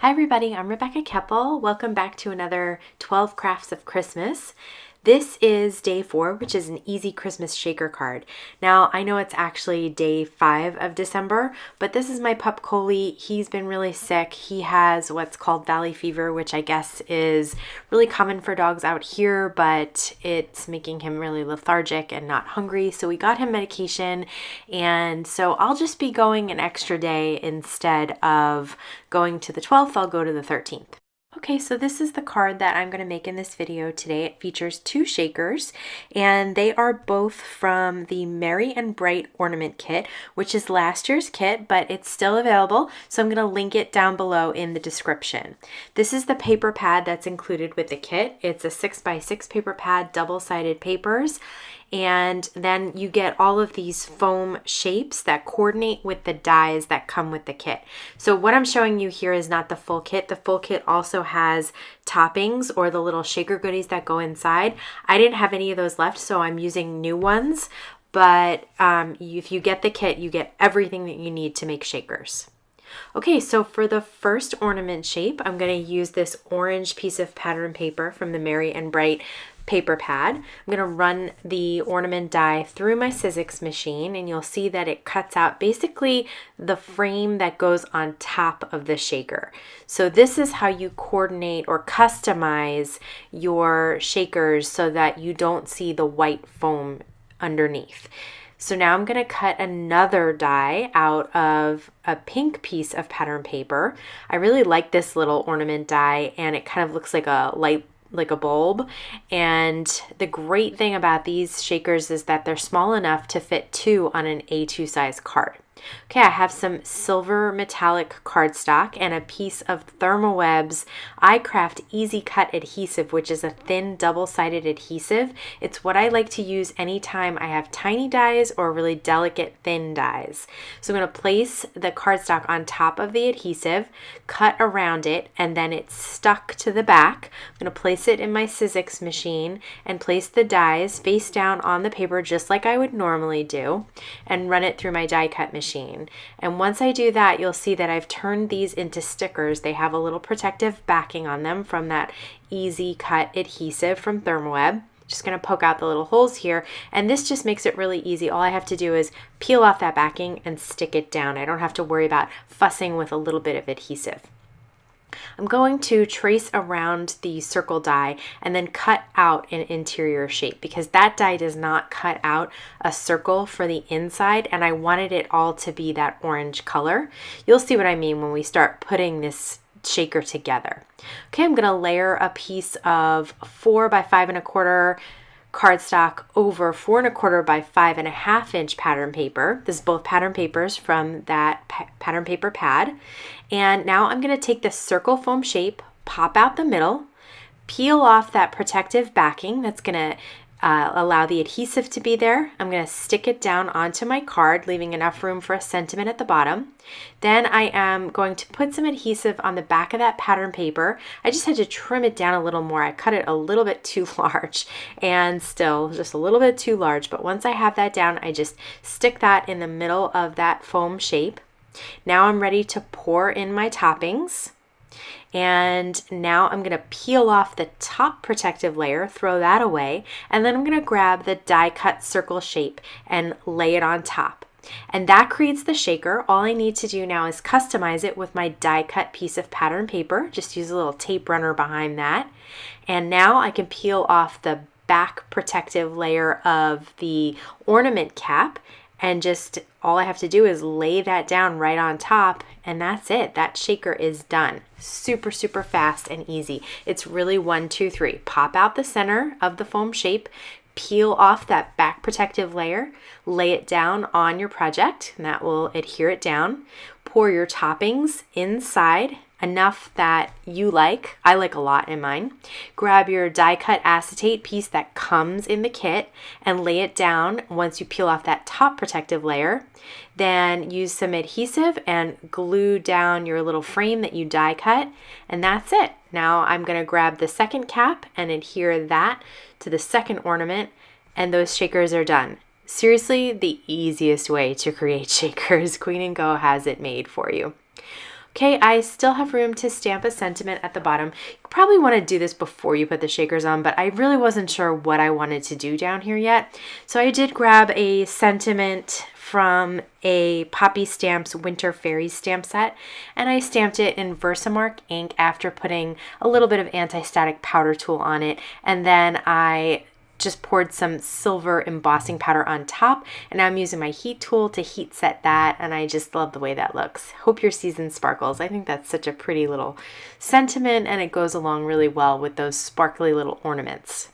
Hi everybody, I'm Rebecca Keppel. Welcome back to another 12 Crafts of Christmas. This is day 4, which is an easy Christmas shaker card. Now, I know it's actually day 5 of December, but this is my pup Coley. He's been really sick. He has what's called valley fever, which I guess is really common for dogs out here, but it's making him really lethargic and not hungry. So we got him medication, and so I'll just be going an extra day instead of going to the 12th, I'll go to the 13th. Okay, so this is the card that I'm going to make in this video today. It features 2 shakers, and they are both from the Merry and Bright Ornament Kit, which is last year's kit, but it's still available, so I'm going to link it down below in the description. This is the paper pad that's included with the kit. It's a 6x6 paper pad, double-sided papers, and then you get all of these foam shapes that coordinate with the dies that come with the kit. So what I'm showing you here is not the full kit. The full kit also has toppings or the little shaker goodies that go inside. I didn't have any of those left, so I'm using new ones. But if you get the kit, you get everything that you need to make shakers. Okay, so for the first ornament shape, I'm going to use this orange piece of pattern paper from the Merry and Bright paper pad. I'm going to run the ornament die through my Sizzix machine, and you'll see that it cuts out basically the frame that goes on top of the shaker. So this is how you coordinate or customize your shakers so that you don't see the white foam underneath. So now I'm going to cut another die out of a pink piece of pattern paper. I really like this little ornament die, and it kind of looks like a bulb. And the great thing about these shakers is that they're small enough to fit 2 on an A2 size card. Okay, I have some silver metallic cardstock and a piece of Thermoweb's iCraft Easy Cut adhesive, which is a thin double-sided adhesive. It's what I like to use anytime I have tiny dies or really delicate thin dies. So I'm going to place the cardstock on top of the adhesive, cut around it, and then it's stuck to the back. I'm going to place it in my Sizzix machine and place the dies face down on the paper just like I would normally do, and run it through my die cut machine. And once I do that, you'll see that I've turned these into stickers. They have a little protective backing on them from that Easy Cut adhesive from Thermoweb. Just going to poke out the little holes here, and this just makes it really easy. All I have to do is peel off that backing and stick it down. I don't have to worry about fussing with a little bit of adhesive. I'm going to trace around the circle die and then cut out an interior shape, because that die does not cut out a circle for the inside, and I wanted it all to be that orange color. You'll see what I mean when we start putting this shaker together. Okay, I'm going to layer a piece of 4 by 5 1/4 cardstock over 4 1/4 by 5 1/2 inch pattern paper. This is both pattern papers from that pattern paper pad. And now I'm going to take this circle foam shape, pop out the middle, peel off that protective backing that's going to allow the adhesive to be there. I'm going to stick it down onto my card, leaving enough room for a sentiment at the bottom. Then I am going to put some adhesive on the back of that pattern paper. I just had to trim it down a little more. I cut it a little bit too large, and still just a little bit too large. But once I have that down, I just stick that in the middle of that foam shape. Now I'm ready to pour in my toppings. And now I'm going to peel off the top protective layer, throw that away, and then I'm going to grab the die cut circle shape and lay it on top. And that creates the shaker. All I need to do now is customize it with my die cut piece of pattern paper. Just use a little tape runner behind that. And now I can peel off the back protective layer of the ornament cap, and just all I have to do is lay that down right on top, and that's it. That shaker is done. Super, super fast and easy. It's really 1, 2, 3. Pop out the center of the foam shape, peel off that back protective layer, lay it down on your project, and that will adhere it down. Pour your toppings inside, enough that you like. I like a lot in mine. Grab your die cut acetate piece that comes in the kit and lay it down once you peel off that top protective layer. Then use some adhesive and glue down your little frame that you die cut, and that's it. Now I'm going to grab the second cap and adhere that to the second ornament, and those shakers are done. Seriously, the easiest way to create shakers. Queen & Go has it made for you. Okay, I still have room to stamp a sentiment at the bottom. You probably want to do this before you put the shakers on, but I really wasn't sure what I wanted to do down here yet. So I did grab a sentiment from a Poppy Stamps Winter Fairies stamp set, and I stamped it in Versamark ink after putting a little bit of anti-static powder tool on it, and then I just poured some silver embossing powder on top, and now I'm using my heat tool to heat set that, and I just love the way that looks. Hope your season sparkles. I think that's such a pretty little sentiment, and it goes along really well with those sparkly little ornaments.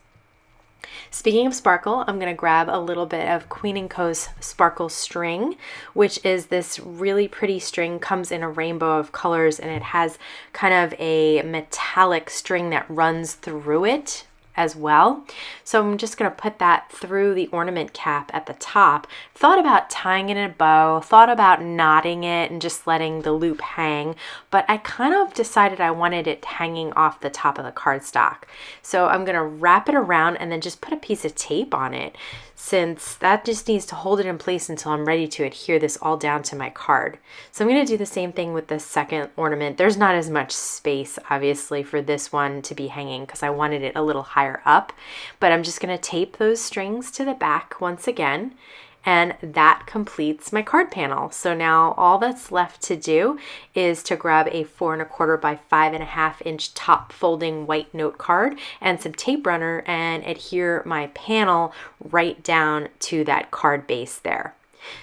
Speaking of sparkle, I'm going to grab a little bit of Tsukineko's sparkle string, which is this really pretty string, comes in a rainbow of colors, and it has kind of a metallic string that runs through it as well. So I'm just going to put that through the ornament cap at the top. Thought about tying it in a bow, thought about knotting it and just letting the loop hang, but I kind of decided I wanted it hanging off the top of the cardstock. So I'm going to wrap it around and then just put a piece of tape on it, since that just needs to hold it in place until I'm ready to adhere this all down to my card. So I'm going to do the same thing with the second ornament. There's not as much space, obviously, for this one to be hanging because I wanted it a little higher up, but I'm just going to tape those strings to the back once again, and that completes my card panel. So now all that's left to do is to grab a 4 1/4 by 5 1/2 inch top folding white note card and some tape runner and adhere my panel right down to that card base there.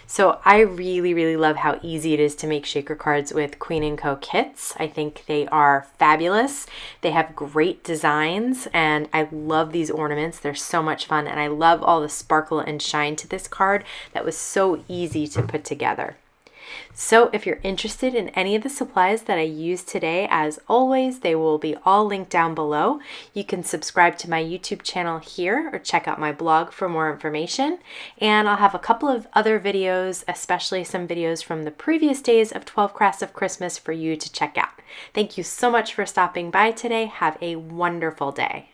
So I really, really love how easy it is to make shaker cards with Tsukineko kits. I think they are fabulous. They have great designs, and I love these ornaments. They're so much fun, and I love all the sparkle and shine to this card that was so easy to put together. So if you're interested in any of the supplies that I used today, as always, they will be all linked down below. You can subscribe to my YouTube channel here or check out my blog for more information. And I'll have a couple of other videos, especially some videos from the previous days of 12 Crafts of Christmas for you to check out. Thank you so much for stopping by today. Have a wonderful day.